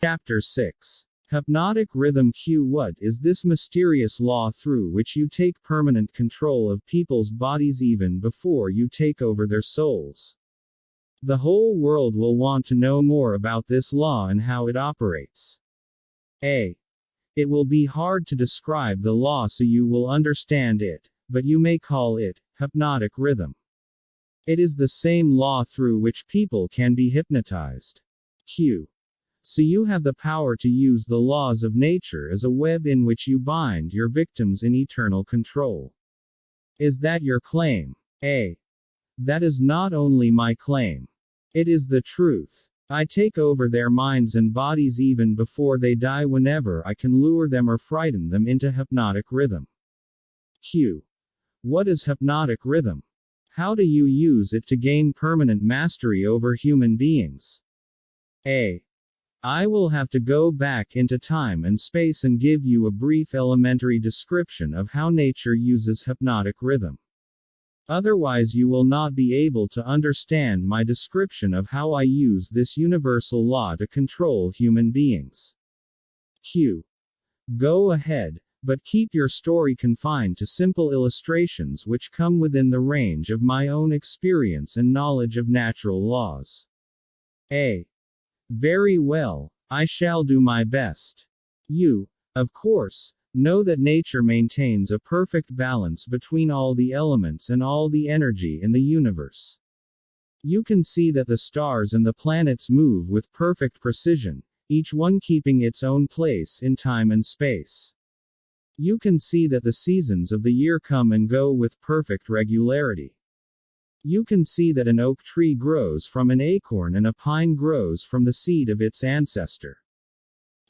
Chapter 6. Hypnotic Rhythm Q. What is this mysterious law through which you take permanent control of people's bodies even before you take over their souls? The whole world will want to know more about this law and how it operates. A. It will be hard to describe the law so you will understand it, but you may call it hypnotic rhythm. It is the same law through which people can be hypnotized. Q. So you have the power to use the laws of nature as a web in which you bind your victims in eternal control. Is that your claim? A. That is not only my claim. It is the truth. I take over their minds and bodies even before they die whenever I can lure them or frighten them into hypnotic rhythm. Q. What is hypnotic rhythm? How do you use it to gain permanent mastery over human beings? A. I will have to go back into time and space and give you a brief elementary description of how nature uses hypnotic rhythm. Otherwise you will not be able to understand my description of how I use this universal law to control human beings. Q. Go ahead, but keep your story confined to simple illustrations which come within the range of my own experience and knowledge of natural laws. A. Very well, I shall do my best. You, of course, know that nature maintains a perfect balance between all the elements and all the energy in the universe. You can see that the stars and the planets move with perfect precision, each one keeping its own place in time and space. You can see that the seasons of the year come and go with perfect regularity. You can see that an oak tree grows from an acorn and a pine grows from the seed of its ancestor.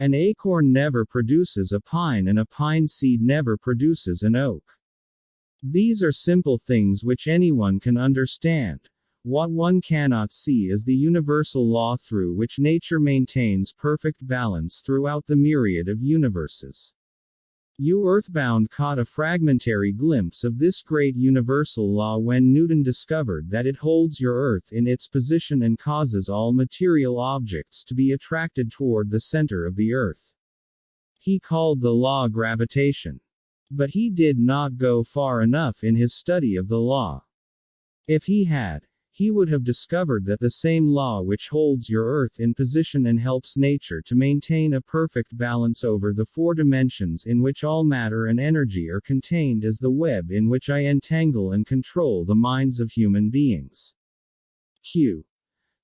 An acorn never produces a pine and a pine seed never produces an oak. These are simple things which anyone can understand. What one cannot see is the universal law through which nature maintains perfect balance throughout the myriad of universes. You earthbound caught a fragmentary glimpse of this great universal law when Newton discovered that it holds your earth in its position and causes all material objects to be attracted toward the center of the earth. He called the law gravitation. But he did not go far enough in his study of the law. If he had, he would have discovered that the same law which holds your earth in position and helps nature to maintain a perfect balance over the four dimensions in which all matter and energy are contained is the web in which I entangle and control the minds of human beings. Q.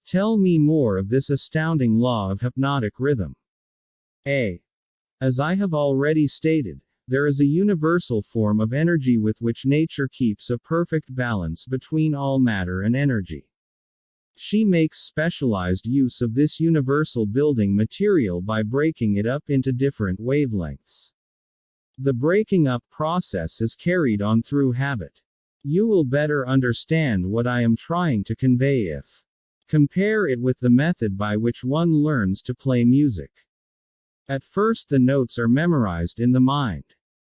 Tell me more of this astounding law of hypnotic rhythm. A. As I have already stated, there is a universal form of energy with which nature keeps a perfect balance between all matter and energy. She makes specialized use of this universal building material by breaking it up into different wavelengths. The breaking up process is carried on through habit. You will better understand what I am trying to convey if compare it with the method by which one learns to play music. At first the notes are memorized in the mind.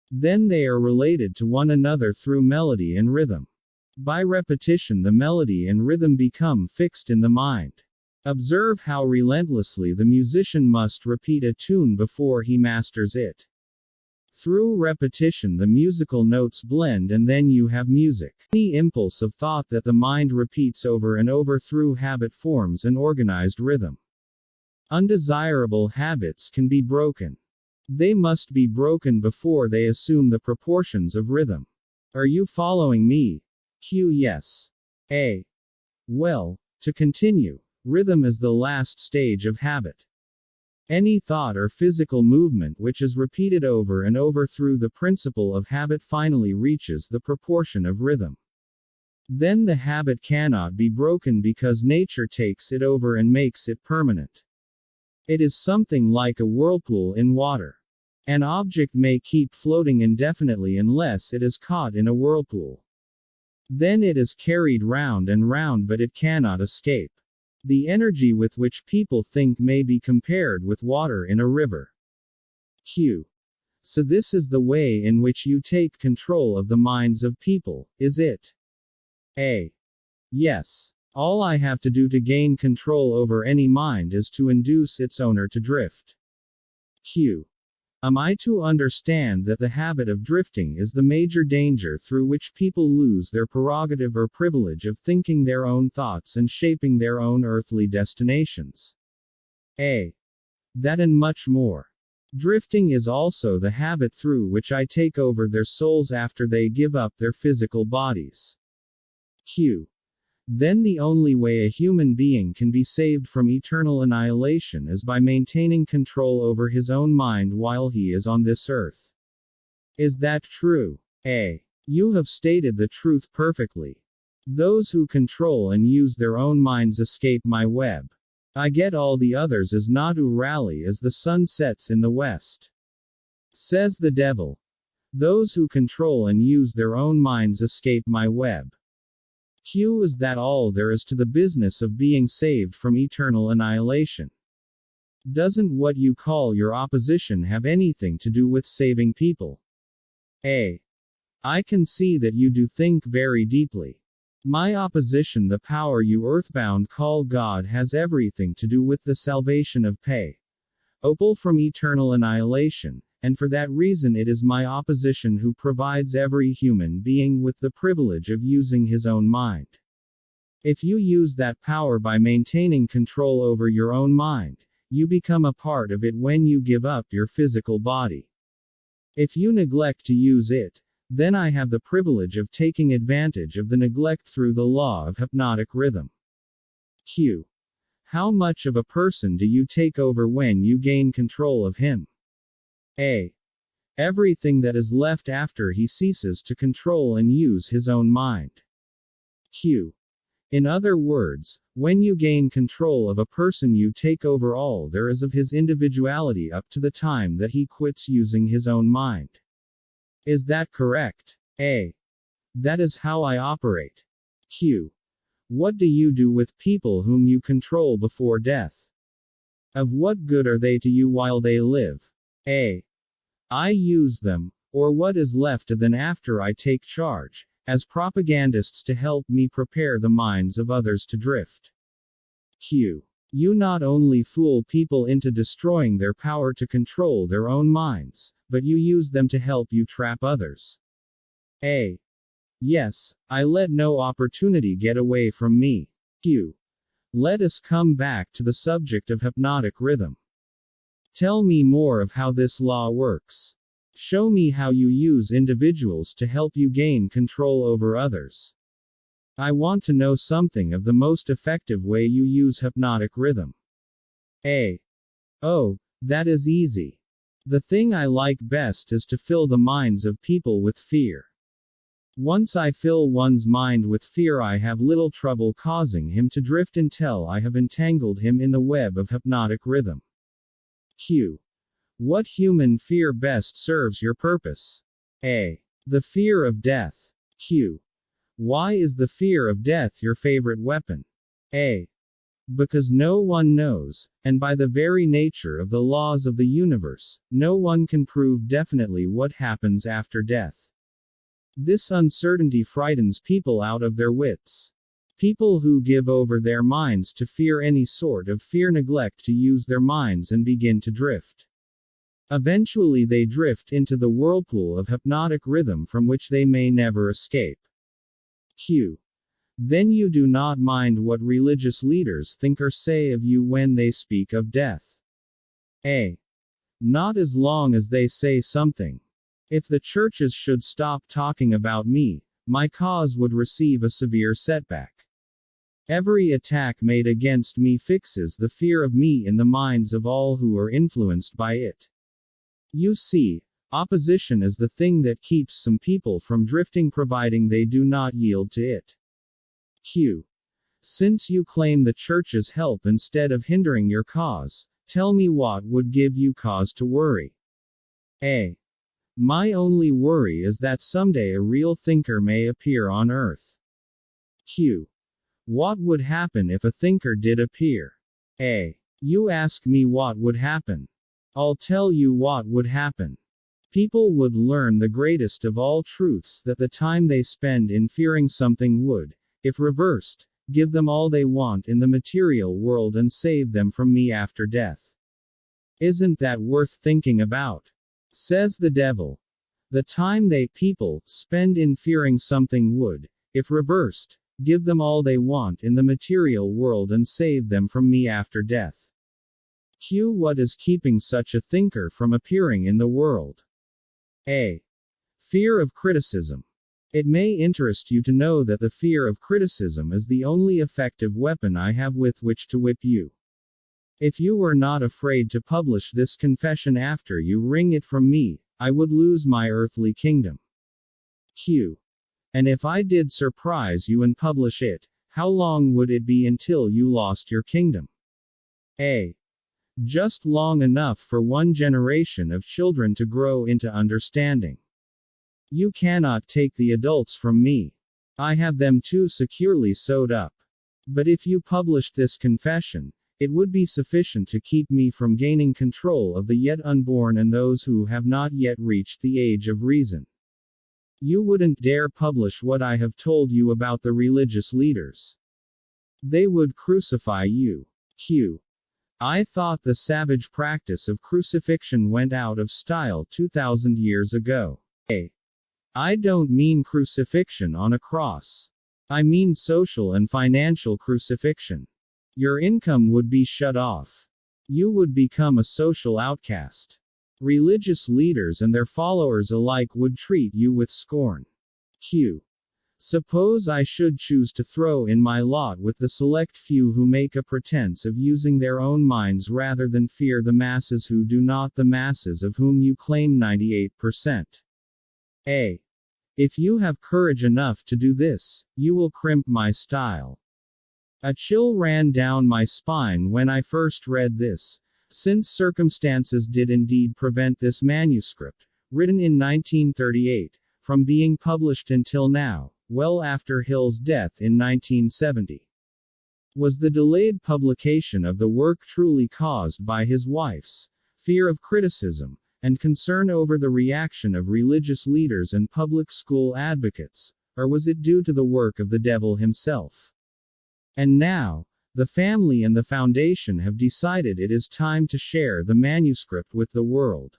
Then they are related to one another through melody and rhythm. By repetition the melody and rhythm become fixed in the mind. Observe how relentlessly the musician must repeat a tune before he masters it. Through repetition the musical notes blend and then you have music. Any impulse of thought that the mind repeats over and over through habit forms an organized rhythm. Undesirable habits can be broken. They must be broken before they assume the proportions of rhythm. Are you following me? Q. Yes. A. Well, to continue, rhythm is the last stage of habit. Any thought or physical movement which is repeated over and over through the principle of habit finally reaches the proportion of rhythm. Then the habit cannot be broken because nature takes it over and makes it permanent. It is something like a whirlpool in water. An object may keep floating indefinitely unless it is caught in a whirlpool. Then it is carried round and round but it cannot escape. The energy with which people think may be compared with water in a river. Q. So this is the way in which you take control of the minds of people, is it? A. Yes. All I have to do to gain control over any mind is to induce its owner to drift. Q. Am I to understand that the habit of drifting is the major danger through which people lose their prerogative or privilege of thinking their own thoughts and shaping their own earthly destinations? A. That and much more. Drifting is also the habit through which I take over their souls after they give up their physical bodies. Q. Then the only way a human being can be saved from eternal annihilation is by maintaining control over his own mind while he is on this earth. Is that true? A. You have stated the truth perfectly. Those who control and use their own minds escape my web. I get all the others as not to rally as the sun sets in the west. Says the devil. Those who control and use their own minds escape my web. Q. Is that all there is to the business of being saved from eternal annihilation? Doesn't what you call your opposition have anything to do with saving people? A. I can see that you do think very deeply. My opposition, the power you earthbound call God, has everything to do with the salvation of people from eternal annihilation, and for that reason it is my opposition who provides every human being with the privilege of using his own mind. If you use that power by maintaining control over your own mind, you become a part of it when you give up your physical body. If you neglect to use it, then I have the privilege of taking advantage of the neglect through the law of hypnotic rhythm. Q. How much of a person do you take over when you gain control of him? A. Everything that is left after he ceases to control and use his own mind. Q. In other words, when you gain control of a person you take over all there is of his individuality up to the time that he quits using his own mind. Is that correct? A. That is how I operate. Q. What do you do with people whom you control before death? Of what good are they to you while they live? A. I use them, or what is left of them after I take charge, as propagandists to help me prepare the minds of others to drift. Q. You not only fool people into destroying their power to control their own minds, but you use them to help you trap others. A. Yes, I let no opportunity get away from me. Q. Let us come back to the subject of hypnotic rhythm. Tell me more of how this law works. Show me how you use individuals to help you gain control over others. I want to know something of the most effective way you use hypnotic rhythm. A. Oh, that is easy. The thing I like best is to fill the minds of people with fear. Once I fill one's mind with fear, I have little trouble causing him to drift until I have entangled him in the web of hypnotic rhythm. Q. What human fear best serves your purpose? A. The fear of death. Q. Why is the fear of death your favorite weapon? A. Because no one knows, and by the very nature of the laws of the universe, no one can prove definitely what happens after death. This uncertainty frightens people out of their wits. People who give over their minds to fear, any sort of fear, neglect to use their minds and begin to drift. Eventually they drift into the whirlpool of hypnotic rhythm from which they may never escape. Q. Then you do not mind what religious leaders think or say of you when they speak of death? A. Not as long as they say something. If the churches should stop talking about me, my cause would receive a severe setback. Every attack made against me fixes the fear of me in the minds of all who are influenced by it. You see, opposition is the thing that keeps some people from drifting, providing they do not yield to it. Q. Since you claim the church's help instead of hindering your cause, tell me what would give you cause to worry. A. My only worry is that someday a real thinker may appear on earth. Q. What would happen if a thinker did appear? A. You ask me what would happen. I'll tell you what would happen. People would learn the greatest of all truths, that the time they spend in fearing something would, if reversed, give them all they want in the material world and save them from me after death. Isn't that worth thinking about? Says the devil. The time they, people, spend in fearing something would, if reversed, give them all they want in the material world and save them from me after death. Q. What is keeping such a thinker from appearing in the world? A. Fear of criticism. It may interest you to know that the fear of criticism is the only effective weapon I have with which to whip you. If you were not afraid to publish this confession after you wring it from me, I would lose my earthly kingdom. Q. And if I did surprise you and publish it, how long would it be until you lost your kingdom? A. Just long enough for one generation of children to grow into understanding. You cannot take the adults from me. I have them too securely sewed up. But if you published this confession, it would be sufficient to keep me from gaining control of the yet unborn and those who have not yet reached the age of reason. You wouldn't dare publish what I have told you about the religious leaders. They would crucify you. Q. I thought the savage practice of crucifixion went out of style 2,000 years ago. A. I don't mean crucifixion on a cross. I mean social and financial crucifixion. Your income would be shut off. You would become a social outcast. Religious leaders and their followers alike would treat you with scorn. Q. Suppose I should choose to throw in my lot with the select few who make a pretense of using their own minds rather than fear the masses who do not, the masses of whom you claim 98%. A. If you have courage enough to do this, you will crimp my style. A chill ran down my spine when I first read this, since circumstances did indeed prevent this manuscript, written in 1938, from being published until now, well after Hill's death in 1970. Was the delayed publication of the work truly caused by his wife's fear of criticism, and concern over the reaction of religious leaders and public school advocates, or was it due to the work of the devil himself? And now, the family and the foundation have decided it is time to share the manuscript with the world.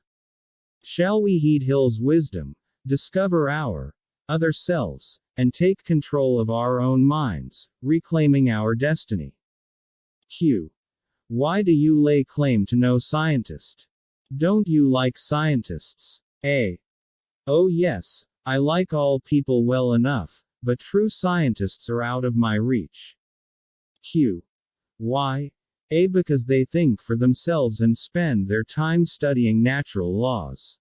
Shall we heed Hill's wisdom, discover our other selves, and take control of our own minds, reclaiming our destiny? Q. Why do you lay claim to no scientist? Don't you like scientists? A. Oh yes, I like all people well enough, but true scientists are out of my reach. Q. Why? A. Because they think for themselves and spend their time studying natural laws.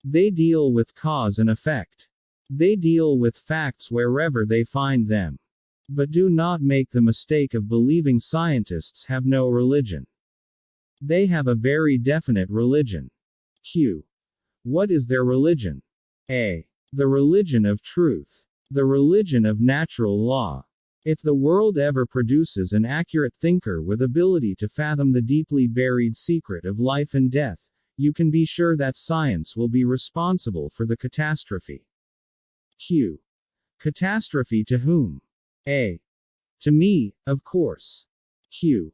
They deal with cause and effect. They deal with facts wherever they find them. But do not make the mistake of believing scientists have no religion. They have a very definite religion. Q. What is their religion? A. The religion of truth. The religion of natural law. If the world ever produces an accurate thinker with ability to fathom the deeply buried secret of life and death, you can be sure that science will be responsible for the catastrophe. Q. Catastrophe to whom? A. To me, of course. Q.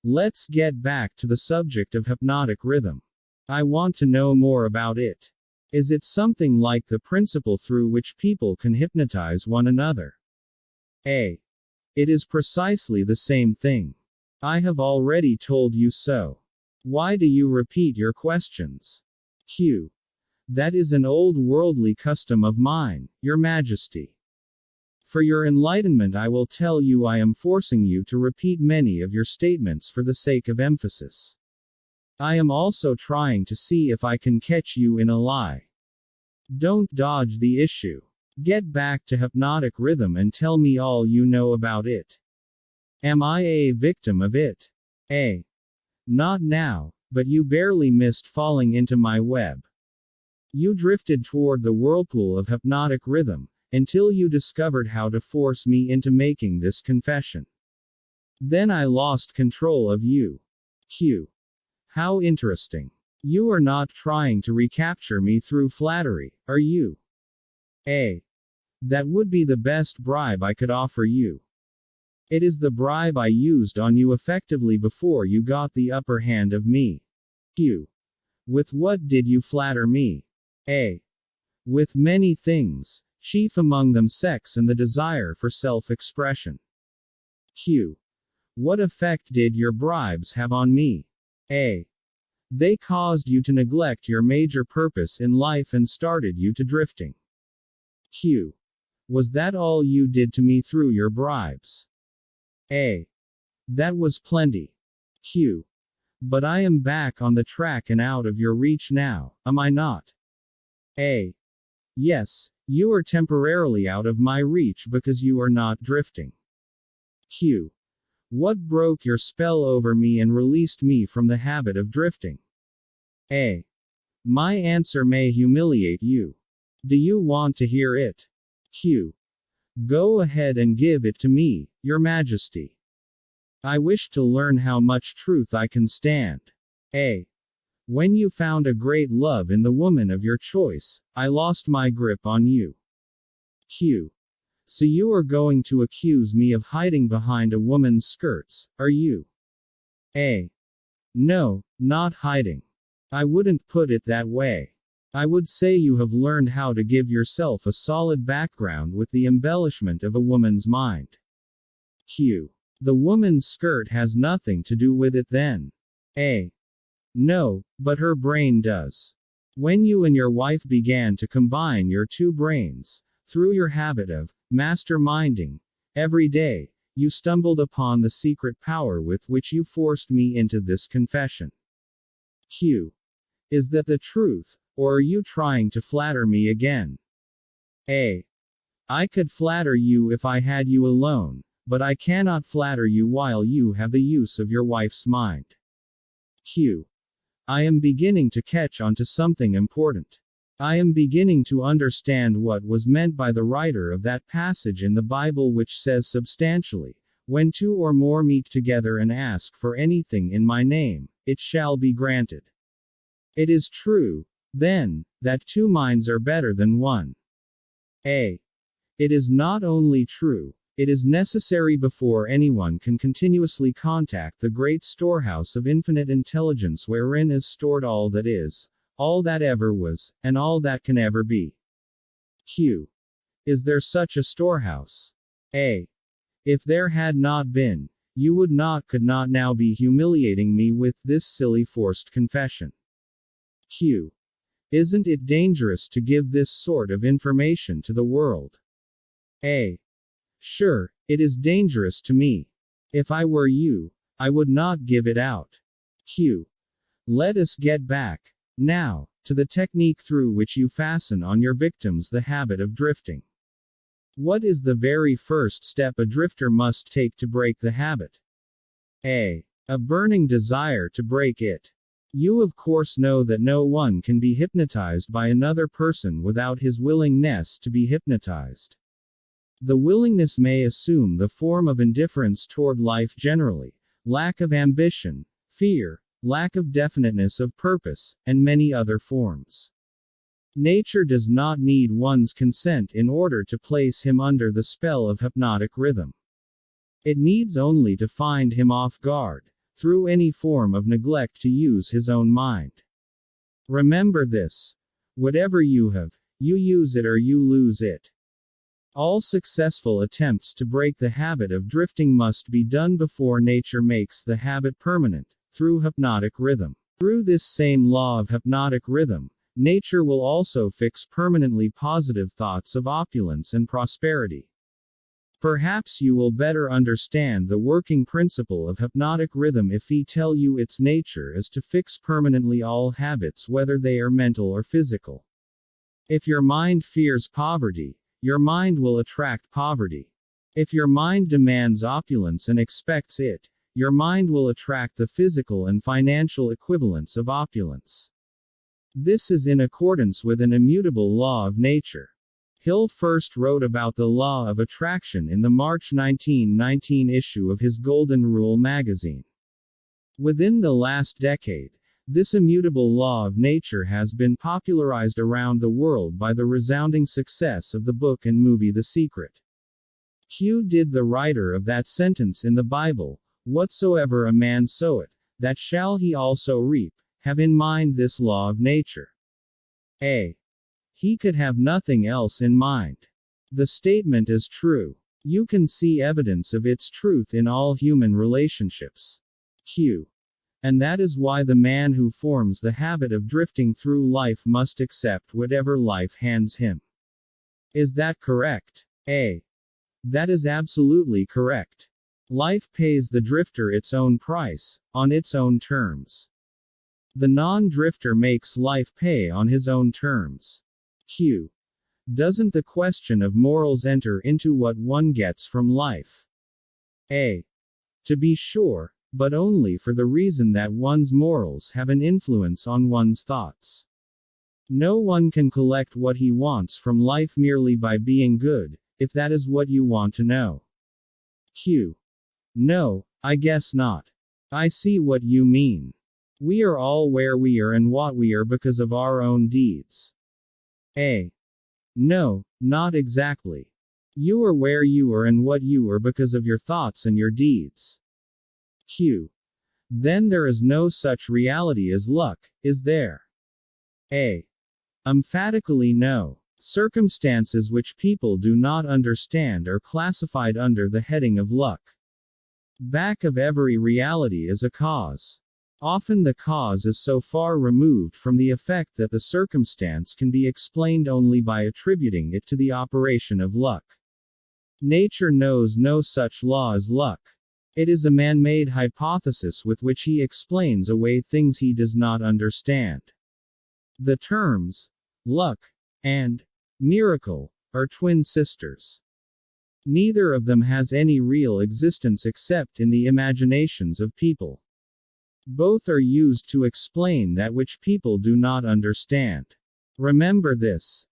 Let's get back to the subject of hypnotic rhythm. I want to know more about it. Is it something like the principle through which people can hypnotize one another? A. It is precisely the same thing. I have already told you so. Why do you repeat your questions? Q. That is an old worldly custom of mine, Your Majesty. For your enlightenment I will tell you I am forcing you to repeat many of your statements for the sake of emphasis. I am also trying to see if I can catch you in a lie. Don't dodge the issue. Get back to hypnotic rhythm and tell me all you know about it. Am I a victim of it? A. Not now, but you barely missed falling into my web. You drifted toward the whirlpool of hypnotic rhythm, until you discovered how to force me into making this confession. Then I lost control of you. Q. How interesting. You are not trying to recapture me through flattery, are you? A. That would be the best bribe I could offer you. It is the bribe I used on you effectively before you got the upper hand of me. Q. With what did you flatter me? A. With many things, chief among them sex and the desire for self-expression. Q. What effect did your bribes have on me? A. They caused you to neglect your major purpose in life and started you to drifting. Q. Was that all you did to me through your bribes? A. That was plenty. Q. But I am back on the track and out of your reach now, am I not? A. Yes, you are temporarily out of my reach because you are not drifting. Q. What broke your spell over me and released me from the habit of drifting? A. My answer may humiliate you. Do you want to hear it? Q. Go ahead and give it to me, Your Majesty. I wish to learn how much truth I can stand. A. When you found a great love in the woman of your choice, I lost my grip on you. Q. So you are going to accuse me of hiding behind a woman's skirts, are you? A. No, not hiding. I wouldn't put it that way. I would say you have learned how to give yourself a solid background with the embellishment of a woman's mind. Q. The woman's skirt has nothing to do with it then. A. No, but her brain does. When you and your wife began to combine your two brains, through your habit of masterminding, every day, you stumbled upon the secret power with which you forced me into this confession. Q. Is that the truth, or are you trying to flatter me again? A. I could flatter you if I had you alone, but I cannot flatter you while you have the use of your wife's mind. Q. I am beginning to catch on to something important. I am beginning to understand what was meant by the writer of that passage in the Bible which says substantially, when two or more meet together and ask for anything in my name, it shall be granted. It is true, then, that two minds are better than one. A. It is not only true, it is necessary before anyone can continuously contact the great storehouse of infinite intelligence wherein is stored all that is, all that ever was, and all that can ever be. Q. Is there such a storehouse? A. If there had not been, you could not now be humiliating me with this silly forced confession. Q. Isn't it dangerous to give this sort of information to the world? A. Sure, it is dangerous to me. If I were you, I would not give it out. Q. Let us get back, now, to the technique through which you fasten on your victims the habit of drifting. What is the very first step a drifter must take to break the habit? A. A burning desire to break it. You of course know that no one can be hypnotized by another person without his willingness to be hypnotized. The willingness may assume the form of indifference toward life generally, lack of ambition, fear, lack of definiteness of purpose, and many other forms. Nature does not need one's consent in order to place him under the spell of hypnotic rhythm. It needs only to find him off guard, through any form of neglect to use his own mind. Remember this. Whatever you have, you use it or you lose it. All successful attempts to break the habit of drifting must be done before nature makes the habit permanent, through hypnotic rhythm. Through this same law of hypnotic rhythm, nature will also fix permanently positive thoughts of opulence and prosperity. Perhaps you will better understand the working principle of hypnotic rhythm if we tell you its nature is to fix permanently all habits whether they are mental or physical. If your mind fears poverty, your mind will attract poverty. If your mind demands opulence and expects it, your mind will attract the physical and financial equivalents of opulence. This is in accordance with an immutable law of nature. Hill first wrote about the law of attraction in the March 1919 issue of his Golden Rule magazine. Within the last decade, this immutable law of nature has been popularized around the world by the resounding success of the book and movie The Secret. Q. Did the writer of that sentence in the Bible, "Whatsoever a man soweth, that shall he also reap," have in mind this law of nature? A. He could have nothing else in mind. The statement is true. You can see evidence of its truth in all human relationships. Q. And that is why the man who forms the habit of drifting through life must accept whatever life hands him. Is that correct? A. That is absolutely correct. Life pays the drifter its own price, on its own terms. The non-drifter makes life pay on his own terms. Q. Doesn't the question of morals enter into what one gets from life? A. To be sure, but only for the reason that one's morals have an influence on one's thoughts. No one can collect what he wants from life merely by being good, if that is what you want to know. Q. No, I guess not. I see what you mean. We are all where we are and what we are because of our own deeds. A. No, not exactly. You are where you are and what you are because of your thoughts and your deeds. Q. Then there is no such reality as luck, is there? A. Emphatically no. Circumstances which people do not understand are classified under the heading of luck. Back of every reality is a cause. Often the cause is so far removed from the effect that the circumstance can be explained only by attributing it to the operation of luck. Nature knows no such law as luck. It is a man-made hypothesis with which he explains away things he does not understand. The terms luck and miracle are twin sisters. Neither of them has any real existence except in the imaginations of people. Both are used to explain that which people do not understand. Remember this.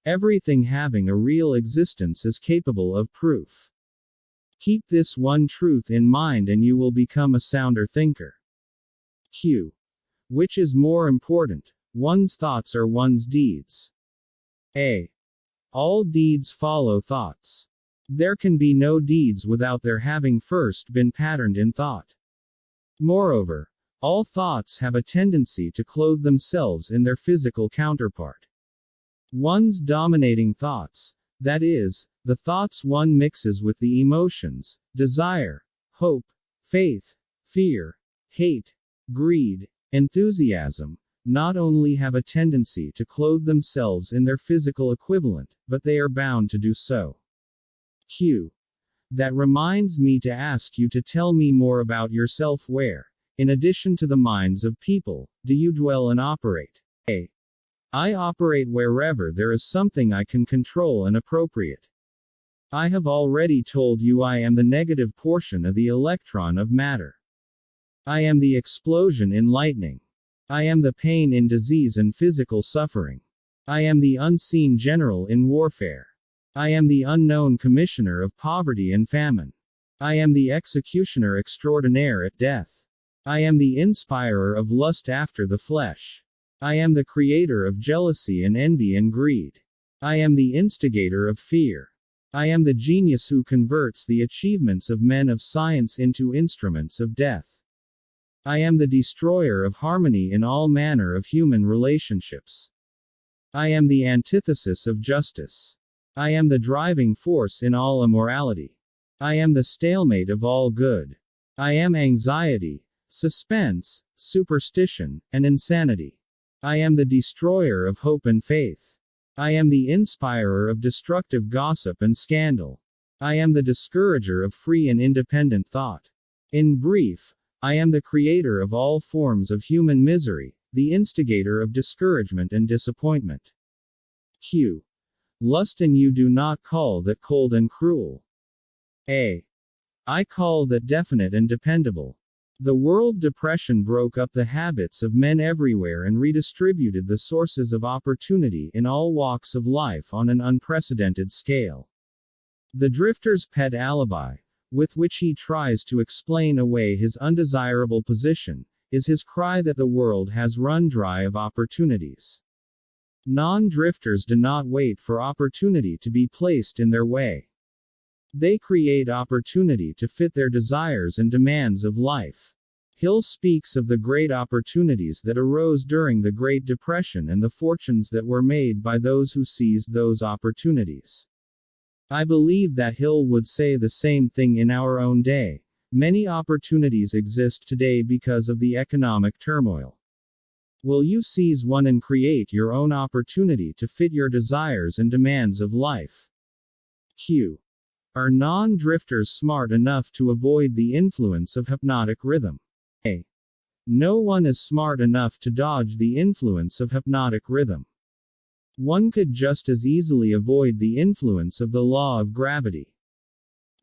Everything having a real existence is capable of proof. Keep this one truth in mind and you will become a sounder thinker. Q. Which is more important, one's thoughts or one's deeds? A. All deeds follow thoughts. There can be no deeds without their having first been patterned in thought. Moreover, all thoughts have a tendency to clothe themselves in their physical counterpart. One's dominating thoughts, that is, the thoughts one mixes with the emotions, desire, hope, faith, fear, hate, greed, enthusiasm, not only have a tendency to clothe themselves in their physical equivalent, but they are bound to do so. Q. That reminds me to ask you to tell me more about yourself. Where, in addition to the minds of people, do you dwell and operate? A. I operate wherever there is something I can control and appropriate. I have already told you I am the negative portion of the electron of matter. I am the explosion in lightning. I am the pain in disease and physical suffering. I am the unseen general in warfare. I am the unknown commissioner of poverty and famine. I am the executioner extraordinaire at death. I am the inspirer of lust after the flesh. I am the creator of jealousy and envy and greed. I am the instigator of fear. I am the genius who converts the achievements of men of science into instruments of death. I am the destroyer of harmony in all manner of human relationships. I am the antithesis of justice. I am the driving force in all immorality. I am the stalemate of all good. I am anxiety, suspense, superstition, and insanity. I am the destroyer of hope and faith. I am the inspirer of destructive gossip and scandal. I am the discourager of free and independent thought. In brief, I am the creator of all forms of human misery, the instigator of discouragement and disappointment. Q. Lust and you do not call that cold and cruel. A. I call that definite and dependable. The world depression broke up the habits of men everywhere and redistributed the sources of opportunity in all walks of life on an unprecedented scale. The drifter's pet alibi, with which he tries to explain away his undesirable position, is his cry that the world has run dry of opportunities. Non-drifters do not wait for opportunity to be placed in their way. They create opportunity to fit their desires and demands of life. Hill speaks of the great opportunities that arose during the Great Depression and the fortunes that were made by those who seized those opportunities. I believe that Hill would say the same thing in our own day. Many opportunities exist today because of the economic turmoil. Will you seize one and create your own opportunity to fit your desires and demands of life? Q. Are non-drifters smart enough to avoid the influence of hypnotic rhythm? A. No one is smart enough to dodge the influence of hypnotic rhythm. One could just as easily avoid the influence of the law of gravity.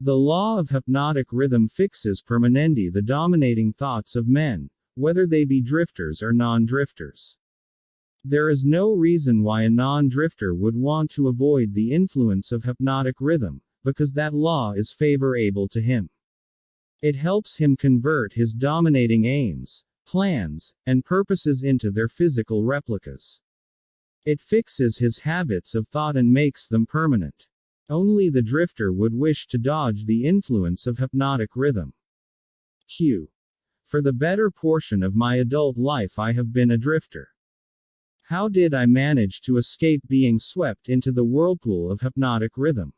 The law of hypnotic rhythm fixes permanently the dominating thoughts of men, whether they be drifters or non-drifters. There is no reason why a non-drifter would want to avoid the influence of hypnotic rhythm, because that law is favorable to him. It helps him convert his dominating aims, plans, and purposes into their physical replicas. It fixes his habits of thought and makes them permanent. Only the drifter would wish to dodge the influence of hypnotic rhythm. Q. For the better portion of my adult life I have been a drifter. How did I manage to escape being swept into the whirlpool of hypnotic rhythm?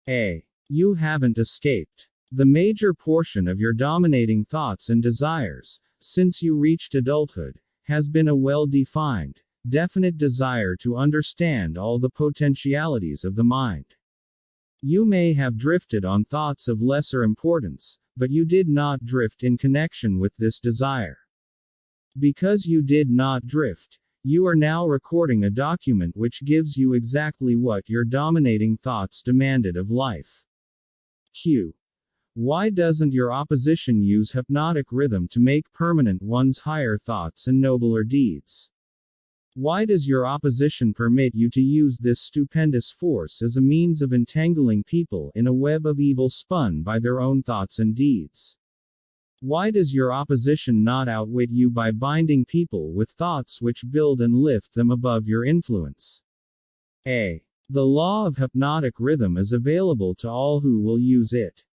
A. You haven't escaped. The major portion of your dominating thoughts and desires, since you reached adulthood, has been a well-defined, definite desire to understand all the potentialities of the mind. You may have drifted on thoughts of lesser importance, but you did not drift in connection with this desire. Because you did not drift, you are now recording a document which gives you exactly what your dominating thoughts demanded of life. Q. Why doesn't your opposition use hypnotic rhythm to make permanent one's higher thoughts and nobler deeds? Why does your opposition permit you to use this stupendous force as a means of entangling people in a web of evil spun by their own thoughts and deeds? Why does your opposition not outwit you by binding people with thoughts which build and lift them above your influence? A. The law of hypnotic rhythm is available to all who will use it.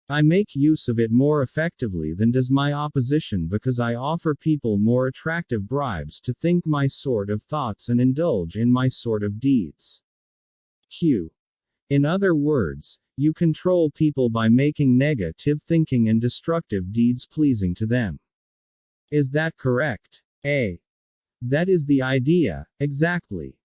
I make use of it more effectively than does my opposition because I offer people more attractive bribes to think my sort of thoughts and indulge in my sort of deeds. Q. In other words, you control people by making negative thinking and destructive deeds pleasing to them. Is that correct? A. That is the idea, exactly.